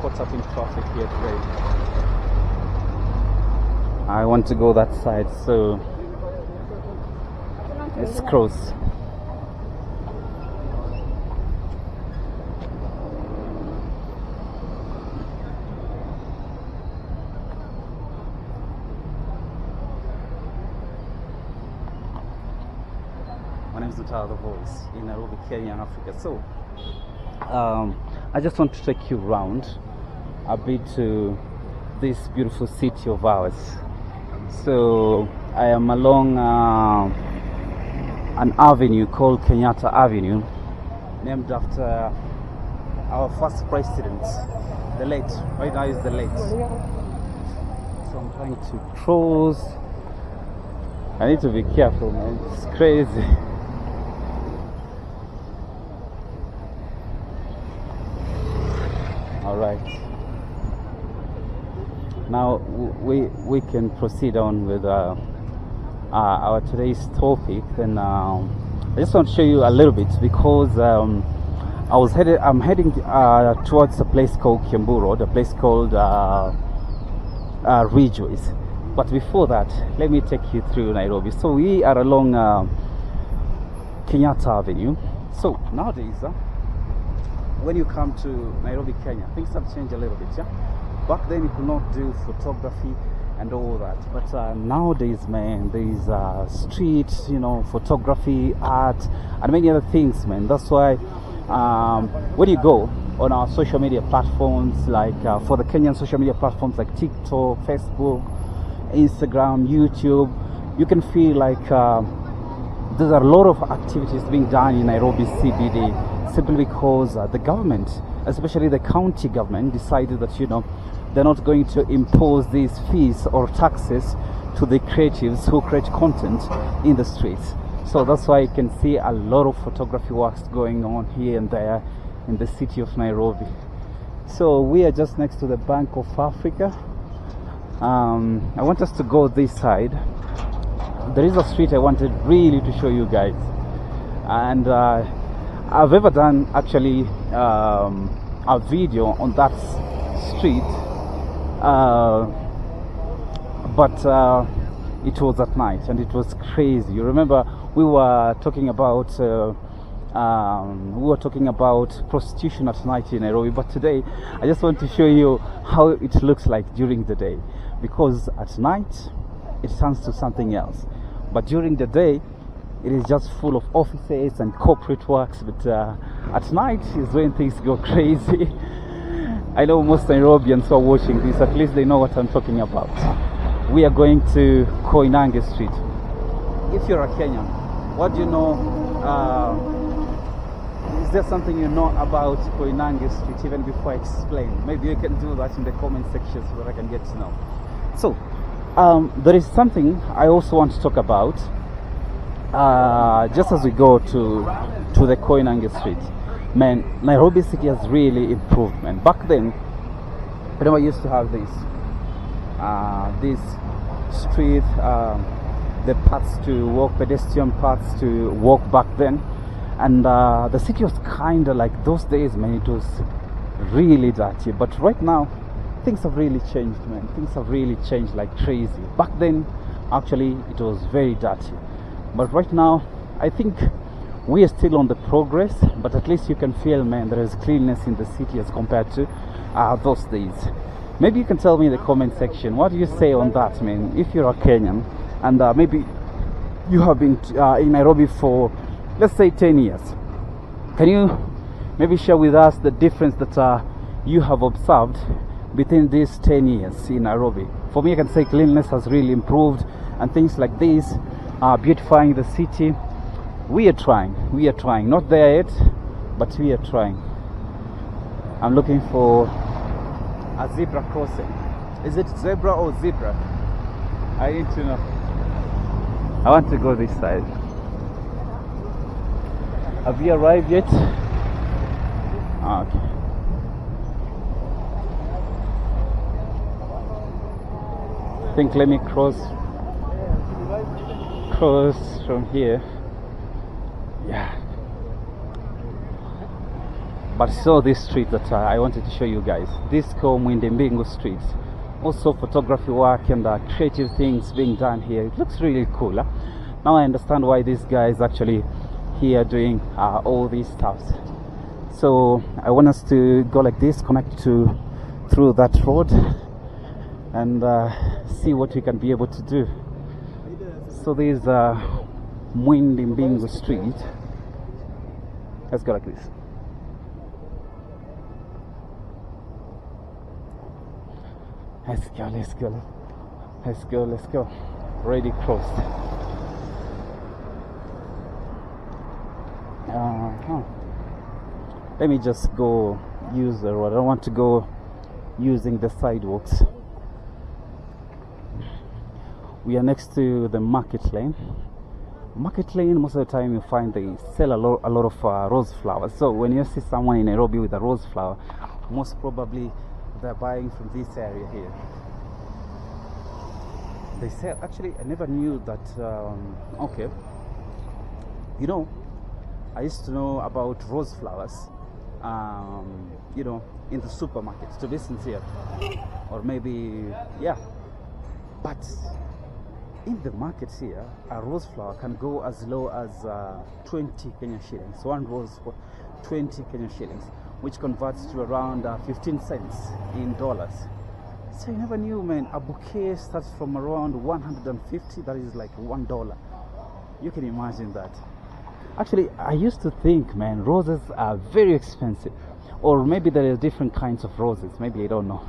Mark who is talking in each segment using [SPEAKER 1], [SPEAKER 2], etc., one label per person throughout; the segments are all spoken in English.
[SPEAKER 1] caught up in traffic here today. I want to go that side, so let's cross. My name is Nutala, the voice in Nairobi, Kenya, Africa. So, I just want to take you around a bit to this beautiful city of ours. So, I am along an avenue called Kenyatta Avenue, named after our first president, the late. Right now is the late. So I'm trying to cross. I need to be careful, man. It's crazy. All right. Now we can proceed on with our today's topic. Then I just want to show you a little bit because I'm heading towards a place called Kiambu Road, a place called Ridgeways. But before that, let me take you through Nairobi. So we are along Kenyatta Avenue. So nowadays, when you come to Nairobi, Kenya, things have changed a little bit. Yeah, back then you could not do photography and all that, but nowadays, man, there is street, photography, art, and many other things, man. That's why when you go on our social media platforms, like for the Kenyan social media platforms like TikTok, Facebook, Instagram, YouTube, you can feel like there's a lot of activities being done in Nairobi CBD, simply because the government, especially the county government, decided that they're not going to impose these fees or taxes to the creatives who create content in the streets. So that's why you can see a lot of photography works going on here and there in the city of Nairobi. So we are just next to the Bank of Africa. I want us to go this side. There is a street I wanted really to show you guys, and I've ever done actually a video on that street, but it was at night and it was crazy. You remember we were talking about prostitution at night in Nairobi, but today I just want to show you how it looks like during the day, because at night it turns to something else, but during the day it is just full of offices and corporate works. But at night is when things go crazy. I know most Nairobians who are watching this, at least they know what I'm talking about. We are going to Koinange Street. If you're a Kenyan, what do you know? Is there something you know about Koinange Street, even before I explain? Maybe you can do that in the comment section so that I can get to know. So, there is something I also want to talk about just as we go to the Koinange Street. Man, Nairobi City has really improved, man. Back then, I never used to have this street, the paths to walk, pedestrian paths to walk back then, and the city was kind of like those days, man. It was really dirty, but right now things have really changed, man. Things have really changed like crazy. Back then, actually, it was very dirty, but right now I think we are still on the progress, but at least you can feel, man, there is cleanness in the city as compared to those days. Maybe you can tell me in the comment section, what do you say on that, man? If you're a Kenyan and maybe you have been in Nairobi for, let's say, 10 years, can you maybe share with us the difference that you have observed between these 10 years in Nairobi? For me, I can say cleanliness has really improved, and things like this are beautifying the city. We are trying, not there yet, but we are trying. I'm looking for a zebra crossing. Is it zebra or zebra? I need to know. I want to go this side. Have you arrived yet? Okay. I think let me cross from here. Yeah. But so this street that I wanted to show you guys, this called Mwindembingu Street. Also photography work and creative things being done here. It looks really cool. Huh? Now I understand why this guy is actually here doing all these stuff. So I want us to go like this, connect through that road, and see what we can be able to do. So there's Mwindembingu Street. Let's go like this. Let's go, let's go, let's go, let's go. Already crossed. Let me just go use the road. I don't want to go using the sidewalks. We are next to the market lane. Market lane, most of the time you find they sell a lot of rose flowers. So when you see someone in Nairobi with a rose flower, most probably they're buying from this area here. They sell, actually I never knew that. Okay, you know, I used to know about rose flowers, you know, in the supermarkets, to be sincere, or maybe, yeah, but in the markets here, a rose flower can go as low as 20 Kenyan shillings. One rose for 20 Kenyan shillings, which converts to around 15 cents in dollars. So I never knew, man. A bouquet starts from around 150. That is like $1. You can imagine that. Actually, I used to think, man, roses are very expensive, or maybe there are different kinds of roses. Maybe I don't know.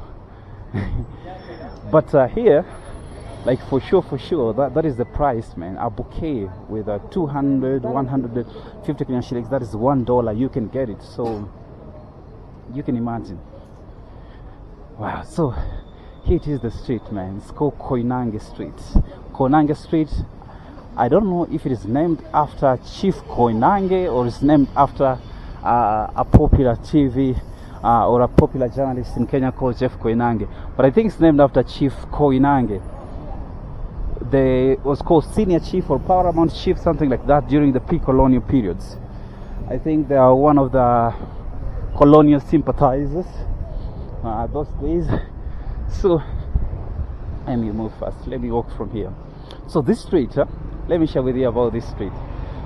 [SPEAKER 1] But here, like for sure, that is the price, man. A bouquet with 200, 150 Kenyan shillings. That is $1. You can get it. So you can imagine. Wow. So here it is, the street, man. It's called Koinange Street. Koinange Street. I don't know if it is named after Chief Koinange or it's named after a popular TV or a popular journalist in Kenya called Jeff Koinange. But I think it's named after Chief Koinange. They was called Senior Chief or Paramount Chief, something like that, during the pre-colonial periods. I think they are one of the colonial sympathizers those days. So let me move fast. Let me walk from here. So this street, let me share with you about this street.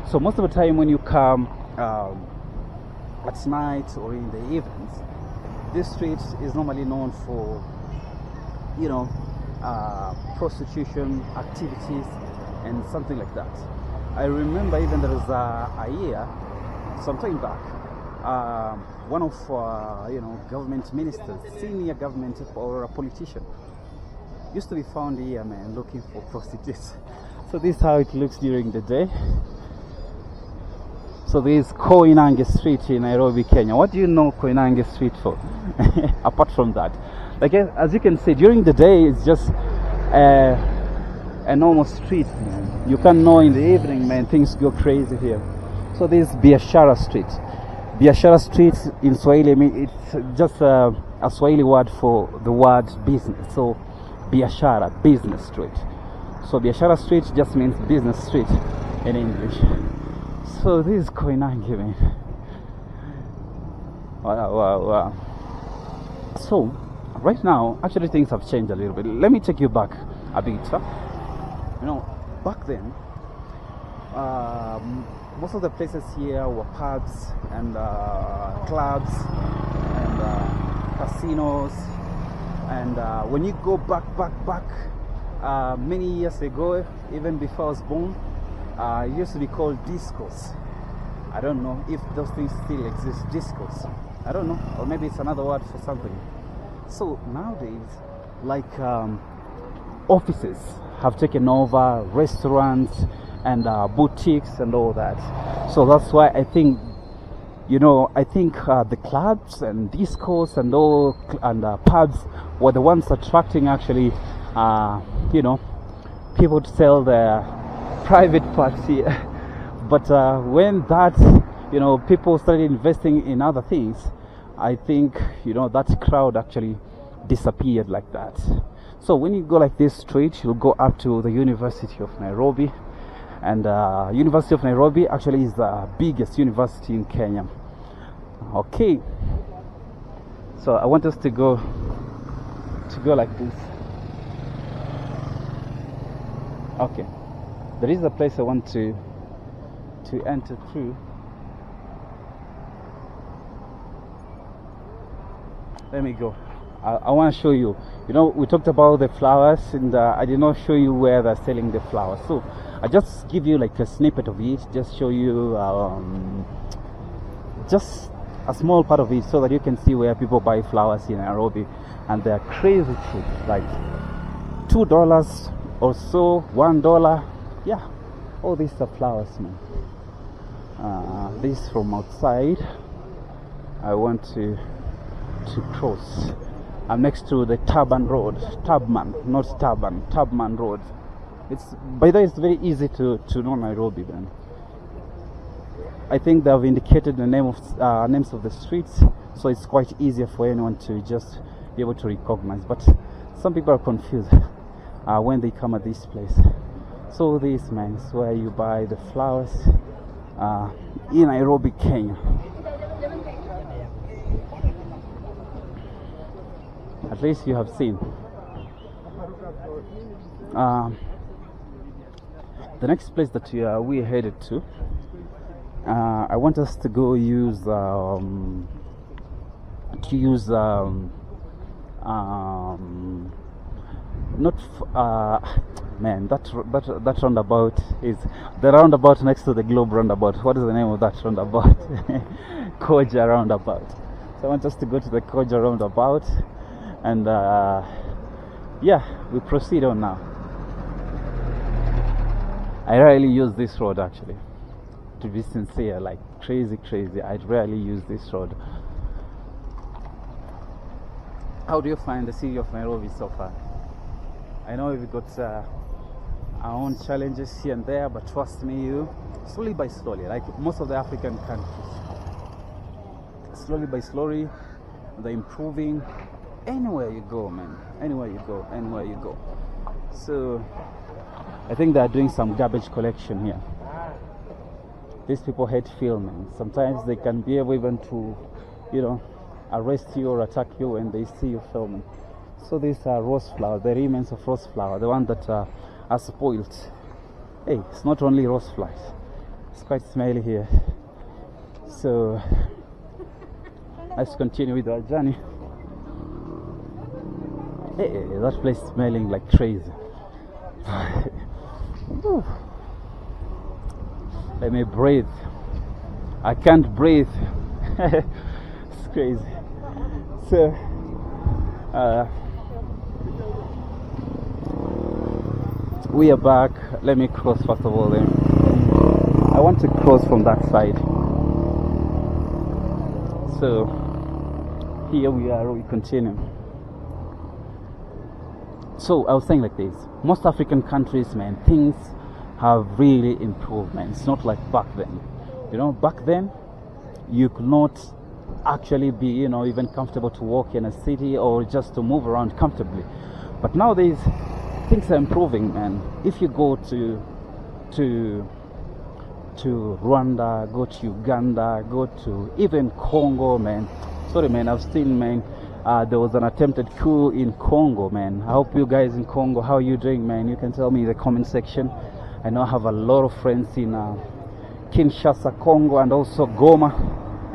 [SPEAKER 1] So most of the time when you come at night or in the evenings, this street is normally known for, you know, prostitution activities and something like that. I remember even there was a year, some time back, one of you know, government ministers, senior government or a politician, used to be found here, man, looking for prostitutes. So this is how it looks during the day. So this is Koinange Street in Nairobi, Kenya. What do you know Koinange Street for? Apart from that, like as you can see, during the day it's just a normal street, man. You can know in the evening, man, things go crazy here. So this is Biashara Street. Biashara Street in Swahili, I mean, it's just a Swahili word for the word business. So Biashara, business street. So Biashara Street just means business street in English. So this is Koinange, man. Wow. So right now, actually things have changed a little bit. Let me take you back a bit. You know, back then, most of the places here were pubs and clubs and casinos. And when you go back many years ago, even before I was born, it used to be called discos. I don't know if those things still exist, discos. I don't know, or maybe it's another word for something. So nowadays, like offices have taken over, restaurants and boutiques and all that. So that's why I think, you know, the clubs and discos and all and pubs were the ones attracting actually, you know, people to sell their private parts here. But when that, you know, people started investing in other things, I think, you know, that crowd actually disappeared like that. So when you go like this street, you'll go up to the University of Nairobi. And University of Nairobi actually is the biggest university in Kenya. Okay. So I want us to go like this. Okay, there is a place I want to enter through. Let me go. I want to show you. You know, we talked about the flowers, and I did not show you where they're selling the flowers. So I just give you like a snippet of it, just show you just a small part of it, so that you can see where people buy flowers in Nairobi, and they're crazy cheap, like $2 or so, $1. Yeah, all these are flowers, man. This from outside. I want to cross. I'm next to the Tubman Road. Tubman, not Turban. Tubman Road. It's, by the way, it's very easy to know Nairobi, man. I think they've indicated the names of the streets, so it's quite easier for anyone to just be able to recognize. But some people are confused when they come at this place. So this, man, is where you buy the flowers in Nairobi, Kenya. At least you have seen. The next place that we're headed to, I want us to go use man, that roundabout is the roundabout next to the Globe roundabout. What is the name of that roundabout? Koja roundabout. So I want us to go to the Koja roundabout, and yeah, we proceed on now. I rarely use this road, actually, to be sincere, like crazy. I rarely use this road. How do you find the city of Nairobi so far? I know we've got our own challenges here and there, but trust me, slowly by slowly, like most of the African countries, slowly by slowly, they're improving. Anywhere you go, man, anywhere you go. So I think they're doing some garbage collection here. These people hate filming. Sometimes they can be able even to, arrest you or attack you when they see you filming. So these are rose flower, the remains of rose flower, the one that are spoiled. Hey, it's not only rose flowers, it's quite smelly here. So let's continue with our journey. Hey, that place is smelling like crazy. Let me breathe. I can't breathe. It's crazy. So we are back. Let me cross first of all then. I want to cross from that side. So here we are, we continue. So I was saying like this, most African countries, man, things have really improved, man. It's not like back then. Back then you could not actually be, even comfortable to walk in a city or just to move around comfortably. But nowadays things are improving, man. If you go to Rwanda, go to Uganda, go to even Congo, man. Sorry, man, I've seen, man, there was an attempted coup in Congo, man. I hope you guys in Congo, how are you doing, man? You can tell me in the comment section. I know I have a lot of friends in Kinshasa, Congo, and also Goma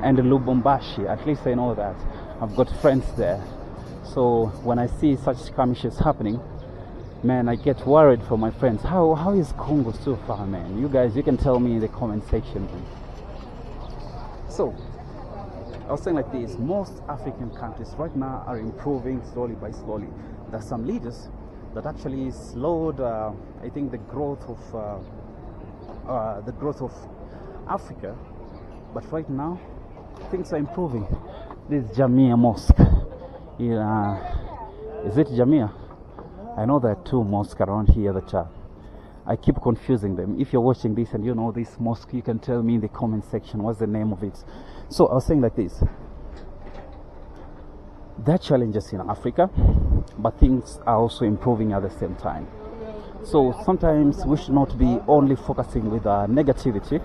[SPEAKER 1] and Lubumbashi. At least I know that. I've got friends there. So when I see such skirmishes happening, man, I get worried for my friends. How is Congo so far, man? You guys, you can tell me in the comment section, man. So I was saying like this, most African countries right now are improving slowly by slowly. There are some leaders that actually slowed, I think, the growth of Africa. But right now, things are improving. This Jamia Mosque, is it Jamia? I know there are two mosques around here that I keep confusing them. If you're watching this and you know this mosque, you can tell me in the comment section what's the name of it. So I was saying like this, there are challenges in Africa, but things are also improving at the same time. So sometimes we should not be only focusing with negativity,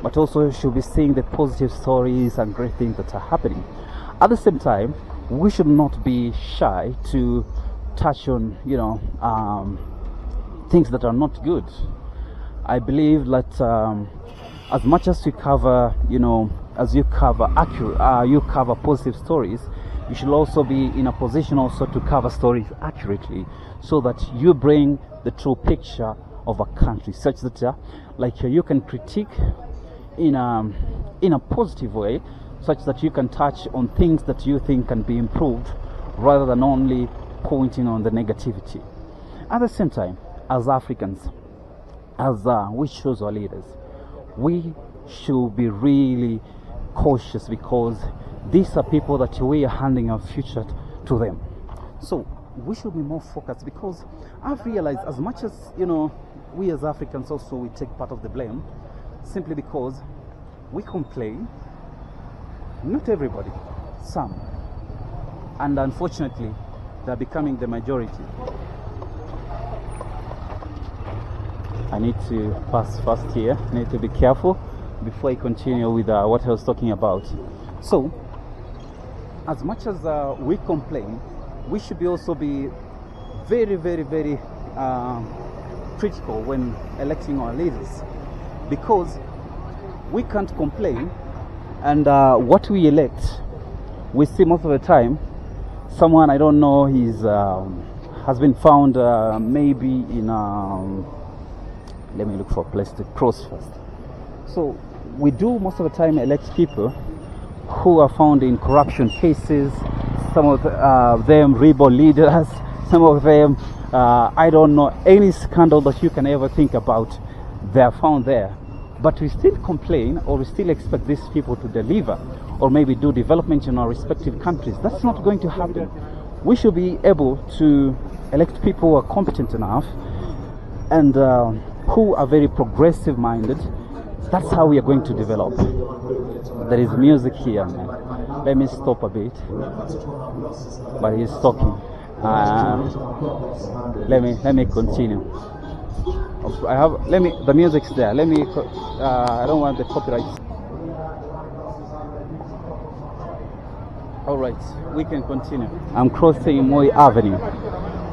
[SPEAKER 1] but also should be seeing the positive stories and great things that are happening. At the same time, we should not be shy to touch on, things that are not good. I believe that as much as you cover, as you cover positive stories, you should also be in a position also to cover stories accurately, so that you bring the true picture of a country, such that you can critique in a positive way, such that you can touch on things that you think can be improved, rather than only pointing on the negativity. At the same time, as Africans, as we choose our leaders, we should be really cautious, because these are people that we are handing our future to them. So we should be more focused, because I've realized, as much as we as Africans also, we take part of the blame, simply because we complain. Not everybody, some, and unfortunately they're becoming the majority. I need to pass fast here. I need to be careful before I continue with what I was talking about. So, as much as we complain, we should also be very, very, very critical when electing our leaders, because we can't complain, and what we elect, we see most of the time someone, I don't know, has been found maybe in let me look for a place to cross first. So we do most of the time elect people who are found in corruption cases, some of them rebel leaders, some of them I don't know, any scandal that you can ever think about, they are found there. But we still complain, or we still expect these people to deliver, or maybe do development in our respective countries. That's not going to happen. We should be able to elect people who are competent enough and who are very progressive minded. That's how we are going to develop. There is music here, man. Let me stop a bit. But he's talking. Let me continue. The music's there. I don't want the copyright. Alright, we can continue. I'm crossing Moi Avenue.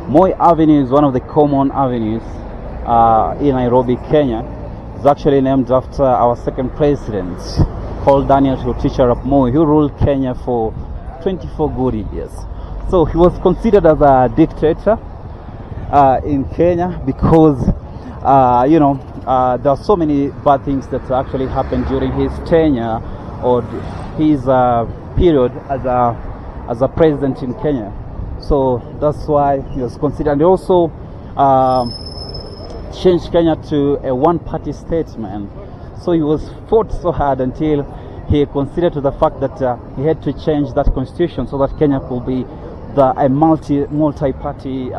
[SPEAKER 1] Moi Avenue is one of the common avenues in Nairobi, Kenya. It's actually named after our second president, called Daniel Toroitich arap Moi, who ruled Kenya for 24 good years. So he was considered as a dictator in Kenya, because there are so many bad things that actually happened during his tenure, or his period as a president in Kenya. So that's why he was considered. And he also changed Kenya to a one-party state, man. So he was fought so hard until he considered to the fact that he had to change that constitution so that Kenya could be a multi-party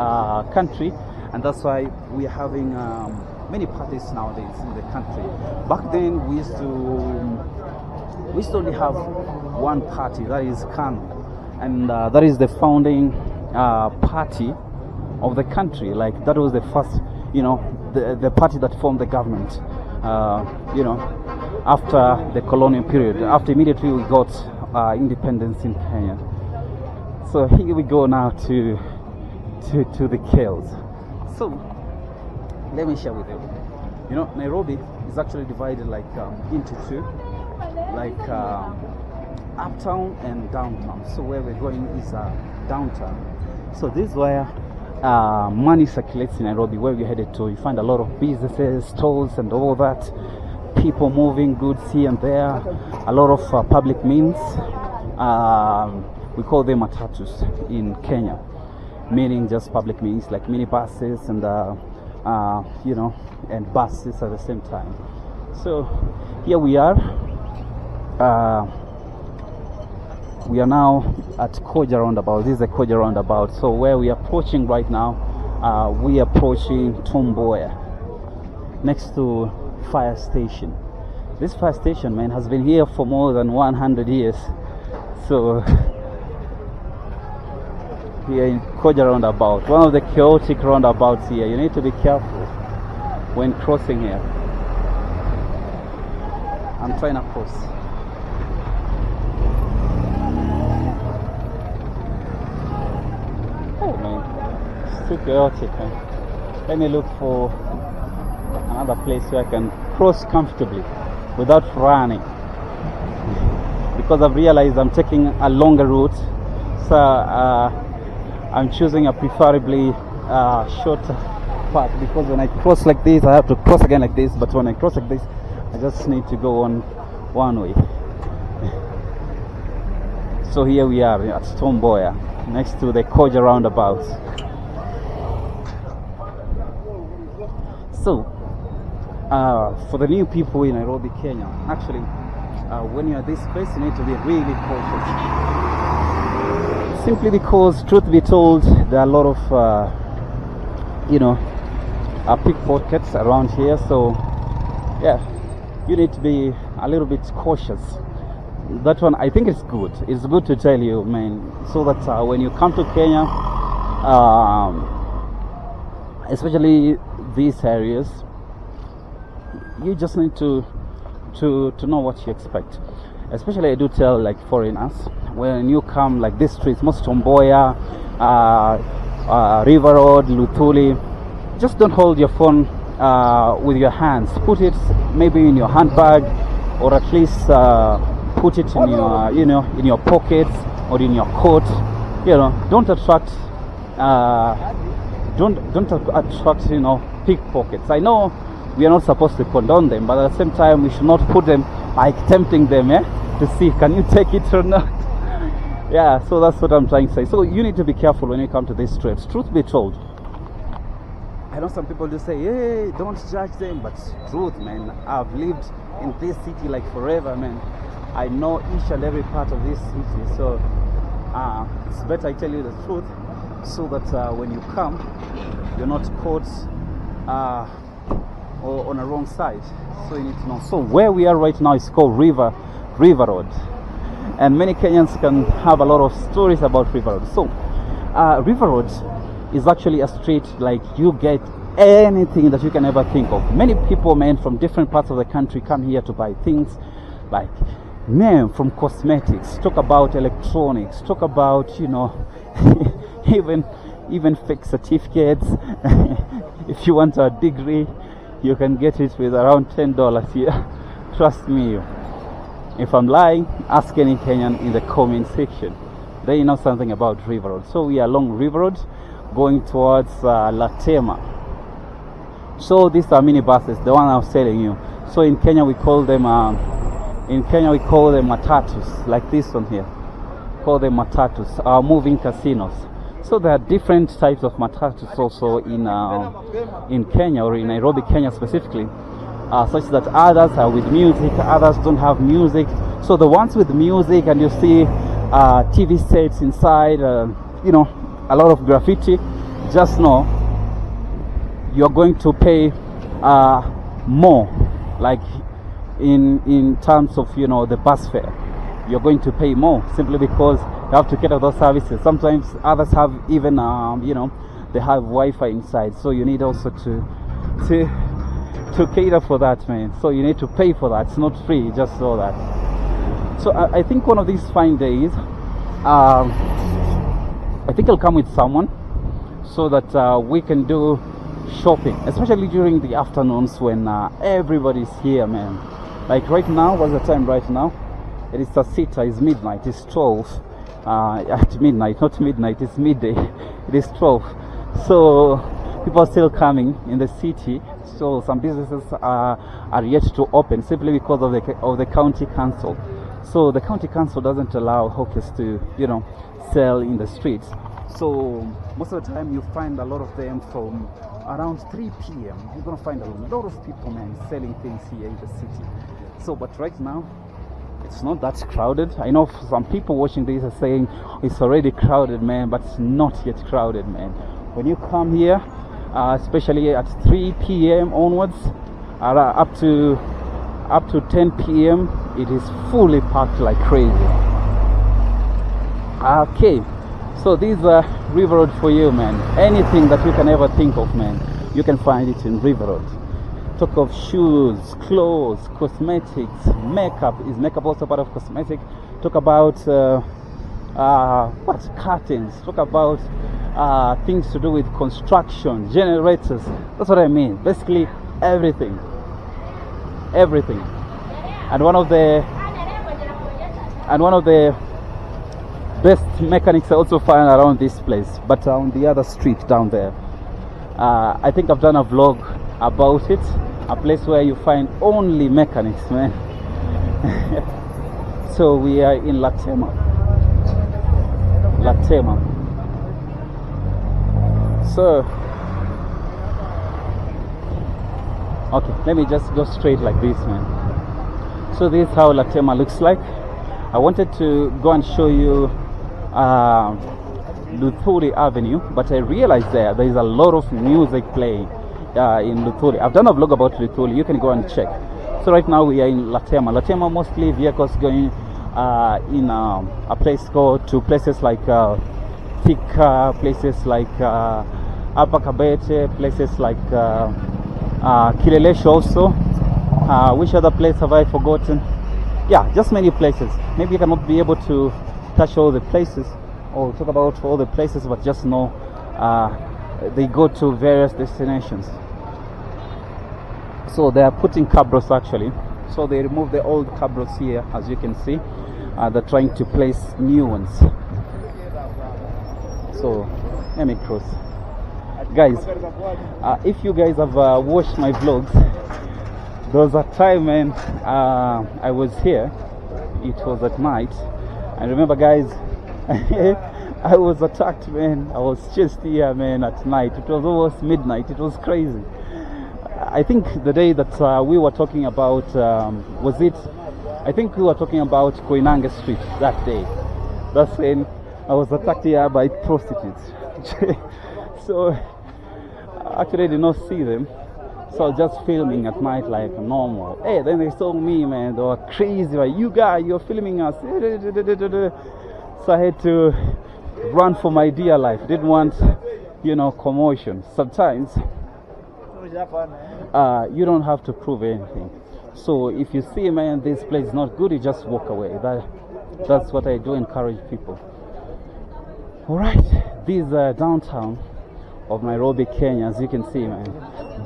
[SPEAKER 1] country. And that's why we are having many parties nowadays in the country. Back then we used to only have one party, that is KANU, and that is the founding party of the country. Like, that was the first, the party that formed the government, after the colonial period. After immediately we got independence in Kenya. So here we go now to the Kales. So let me share with you. Nairobi is actually divided into two, uptown and downtown. So where we're going is downtown. So this is where money circulates in Nairobi, where we're headed to. You find a lot of businesses, stores and all that, people moving goods here and there, a lot of public means. We call them matatus in Kenya, meaning just public means, like minibuses and and buses at the same time. So here we are. We are now at Koja roundabout. This is the Koja roundabout. So where we are approaching right now, we are approaching Tomboya, next to fire station. This fire station, man, has been here for more than 100 years. So here in Koja roundabout, one of the chaotic roundabouts here. You need to be careful when crossing here. I'm trying to cross. too chaotic, man. Let me look for another place where I can cross comfortably without running, because I've realized I'm taking a longer route, so I'm choosing a preferably shorter path, because when I cross like this I have to cross again like this, but when I cross like this I just need to go on one way. So here we are at Tom Mboya, next to the Koja roundabout. So for the new people in Nairobi, Kenya, actually when you're at this place you need to be really cautious, simply because, truth be told, there are a lot of pickpockets around here. So yeah, you need to be a little bit cautious. That one, I think it's good. It's good to tell you, man, so that when you come to Kenya, especially these areas, you just need to know what you expect. Especially I do tell like foreigners, when you come like this streets, most Tom Mboya, River Road, Luthuli, just don't hold your phone with your hands. Put it maybe in your handbag, or at least put it in your, in your pockets or in your coat. Don't attract pickpockets. I know we are not supposed to condone them, but at the same time we should not put them like tempting them to see, can you take it or not? Yeah, so that's what I'm trying to say. So you need to be careful when you come to these streets. Truth be told, I know some people just say, hey, don't judge them, but truth, man, I've lived in this city like forever, man. I know each and every part of this city, so it's better I tell you the truth, so that when you come, you're not caught or on the wrong side. So you need to know. So where we are right now is called River Road, and many Kenyans can have a lot of stories about River Road. So River Road is actually a street like you get anything that you can ever think of. Many people, man, from different parts of the country come here to buy things, like, man, from cosmetics, talk about electronics, talk about, even fake certificates. If you want a degree, you can get it with around $10 here. Trust me. If I'm lying, ask any Kenyan in the comment section. They know something about River Road. So we are along River Road, going towards Latema. So these are minibuses, the one I was telling you. So in Kenya we call them matatus, like this one here. Call them matatus, moving casinos. So there are different types of matatus also in Kenya, or in Nairobi, Kenya specifically, such that others are with music, others don't have music. So the ones with music, and you see TV sets inside, a lot of graffiti, just know you're going to pay more, like in terms of the bus fare. You're going to pay more simply because you have to cater those services. Sometimes others have even they have Wi-Fi inside, so you need also to cater for that, man. So you need to pay for that. It's not free, just so that. So I think one of these fine days, I think I'll come with someone, so that we can do shopping, especially during the afternoons when everybody's here, man. Like right now, what's the time right now? It is Sasita, it's midnight, it's 12. At midnight, not midnight, it's midday. It is 12. So people are still coming in the city. So some businesses are yet to open, simply because of the county council. So the county council doesn't allow hawkers to sell in the streets. So most of the time you find a lot of them from around 3 p.m. You're gonna find a lot of people, man, selling things here in the city. So but right now it's not that crowded. I know some people watching this are saying it's already crowded, man, but it's not yet crowded, man. When you come here, especially at 3 p.m. onwards, up to 10 p.m. it is fully packed like crazy. Okay, so this is River Road for you, man. Anything that you can ever think of, man, you can find it in River Road. Talk of shoes, clothes, cosmetics, makeup. Is makeup also part of cosmetic? Talk about curtains. Talk about things to do with construction, generators. That's what I mean. Basically everything. And one of the best mechanics I also find around this place, but on the other street down there. I think I've done a vlog about it, a place where you find only mechanics, man. So we are in Latema. So okay, let me just go straight like this, man. So this is how Latema looks like. I wanted to go and show you Luthuli Avenue, but I realized there is a lot of music playing in Luthuli. I've done a vlog about Luthuli, you can go and check. So right now we are in Latema, mostly vehicles going in a place called to places like Thika, places like Upper Kabete, places like Kilelesho also. Which other place have I forgotten? Yeah, just many places. Maybe you cannot be able to touch all the places or talk about all the places, but just know they go to various destinations. So they are putting cabros actually. So they remove the old cabros here, as you can see. They're trying to place new ones. So let me cross. Guys, if you guys have watched my vlogs, there was a time, man, I was here. It was at night. I remember, guys, I was attacked, man. I was chased here, man, at night. It was almost midnight. It was crazy. I think the day that we were talking about, I think we were talking about Koinange Street that day. That's when I was attacked here by prostitutes. So actually I did not see them. So I was just filming at night like normal. Hey, then they saw me, man. They were crazy. Like, you guy, you're filming us. So I had to run for my dear life. Didn't want, commotion. Sometimes you don't have to prove anything. So if you see, man, this place is not good, you just walk away. That's what I do encourage people. Alright, this is downtown of Nairobi, Kenya, as you can see, man.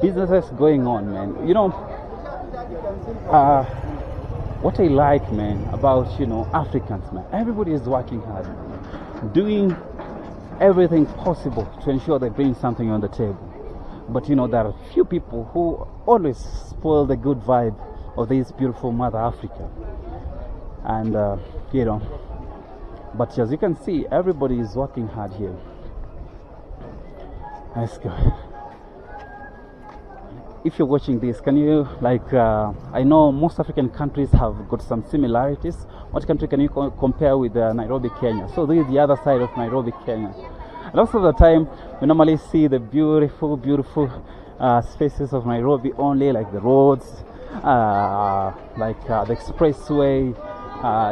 [SPEAKER 1] Businesses going on, man. What I like, man, about Africans, man, everybody is working hard, doing everything possible to ensure they bring something on the table. But there are a few people who always spoil the good vibe of this beautiful Mother Africa. And but as you can see, everybody is working hard here. Let's go. If you're watching this, can you I know most African countries have got some similarities. What country can you compare with Nairobi, Kenya? So this is the other side of Nairobi, Kenya. And most of the time we normally see the beautiful spaces of Nairobi only, like the roads, the expressway,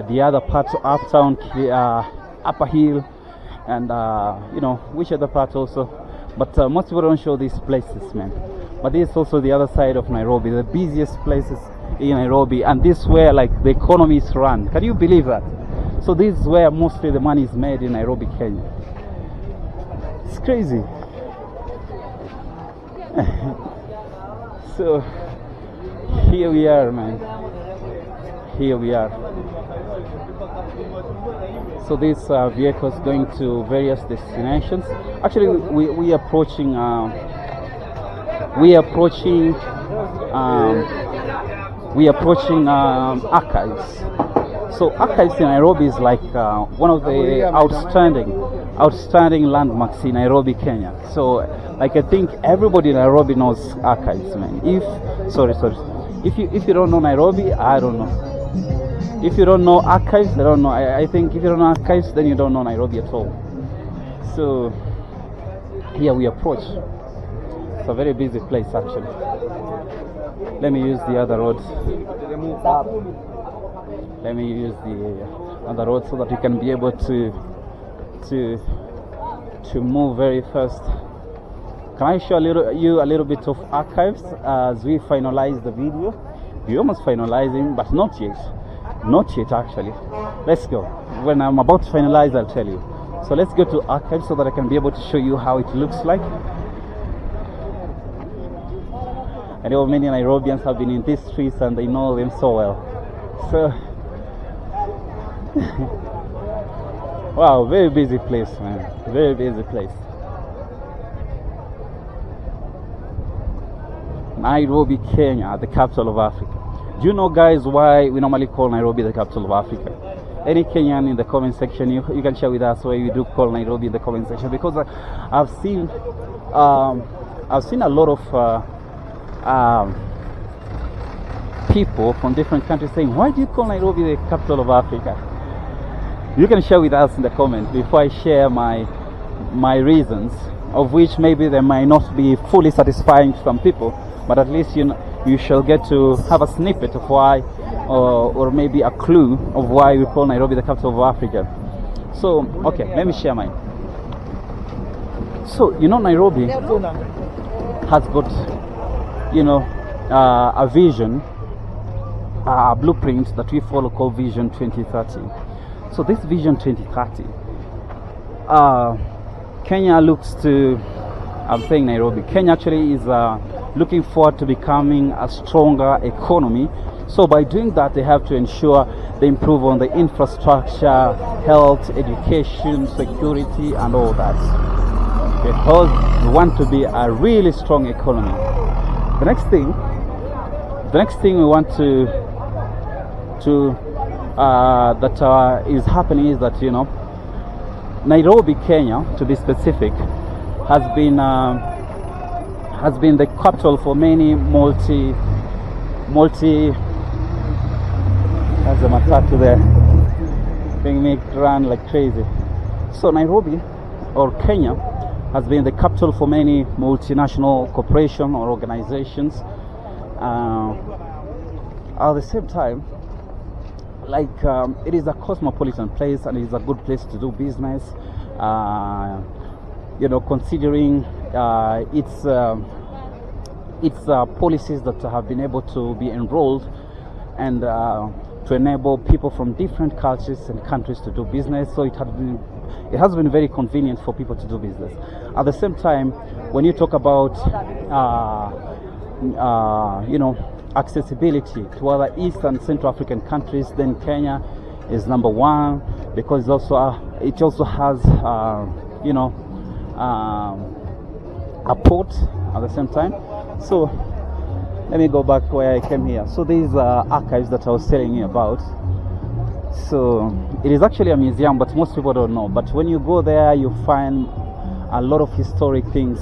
[SPEAKER 1] the other parts of uptown, Upper Hill, and which other part also. But most people don't show these places, man. But this is also the other side of Nairobi, the busiest places in Nairobi, and this is where the economy is run. Can you believe that? So this is where mostly the money is made in Nairobi, Kenya. It's crazy. So here we are, man. Here we are. So these vehicles going to various destinations. Actually, we approaching archives. So archives in Nairobi is like one of the outstanding landmarks in Nairobi, Kenya. So I think everybody in Nairobi knows archives, man. If you don't know Nairobi, I don't know. If you don't know archives, I don't know. I think if you don't know archives, then you don't know Nairobi at all. So here we approach. It's a very busy place, actually. Let me use the other road. Let me use the other road so that you can be able to move very fast. Can I show you a little bit of archives as we finalize the video? We're almost finalizing, but not yet. Not yet, actually. Let's go. When I'm about to finalize, I'll tell you. So let's go to archives so that I can be able to show you how it looks like. I know many Nairobians have been in these streets and they know them so well. So, wow, very busy place, man. Very busy place. Nairobi, Kenya, the capital of Africa. Do you know, guys, why we normally call Nairobi the capital of Africa? Any Kenyan in the comment section, you can share with us why you do call Nairobi in the comment section, because I've seen a lot of people from different countries saying, why do you call Nairobi the capital of Africa? You can share with us in the comment before I share my reasons, of which maybe they might not be fully satisfying to some people, but at least you shall get to have a snippet of why, or maybe a clue of why we call Nairobi the capital of Africa. So, okay, let me share mine. So, Nairobi has got, a vision, a blueprint that we follow called Vision 2030. So this Vision 2030, Kenya looks to, I'm saying Nairobi, Kenya actually is looking forward to becoming a stronger economy. So by doing that, they have to ensure they improve on the infrastructure, health, education, security, and all that, because we want to be a really strong economy. The next thing we want that is happening is that Nairobi, Kenya, to be specific, has been the capital for many multi. There's a matatu there being made run like crazy. So Nairobi, or Kenya, has been the capital for many multinational corporations or organizations. At the same time, it is a cosmopolitan place and it is a good place to do business. Considering its policies that have been able to be enrolled and to enable people from different cultures and countries to do business. So it has been very convenient for people to do business. At the same time, when you talk about accessibility to other East and Central African countries, then Kenya is number one, because it also has a port at the same time. So let me go back where I came here. So these are archives that I was telling you about. So it is actually a museum, but most people don't know. But when you go there, you find a lot of historic things,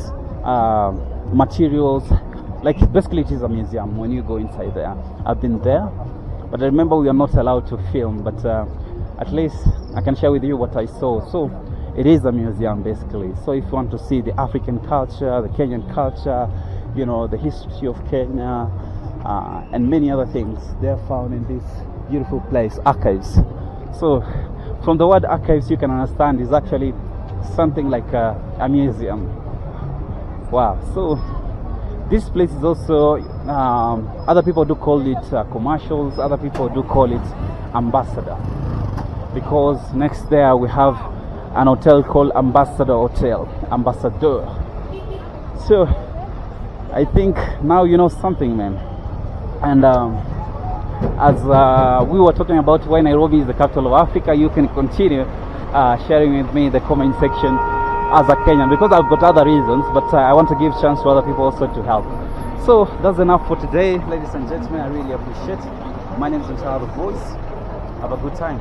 [SPEAKER 1] materials. Basically it is a museum when you go inside there. I've been there, but I remember we are not allowed to film, but at least I can share with you what I saw. So it is a museum basically. So if you want to see the African culture, the Kenyan culture, the history of Kenya, and many other things, they are found in this beautiful place, archives. So from the word archives, you can understand is actually something like a museum. Wow. So this place is also, other people do call it commercials, other people do call it ambassador, because next there we have an hotel called Ambassador Hotel, Ambassador. So I think now you know something, man. And as we were talking about why Nairobi is the capital of Africa, you can continue sharing with me in the comment section as a Kenyan, because I've got other reasons, but I want to give chance to other people also to help. So that's enough for today, ladies and gentlemen. I really appreciate it. My name is Voice. Have a good time.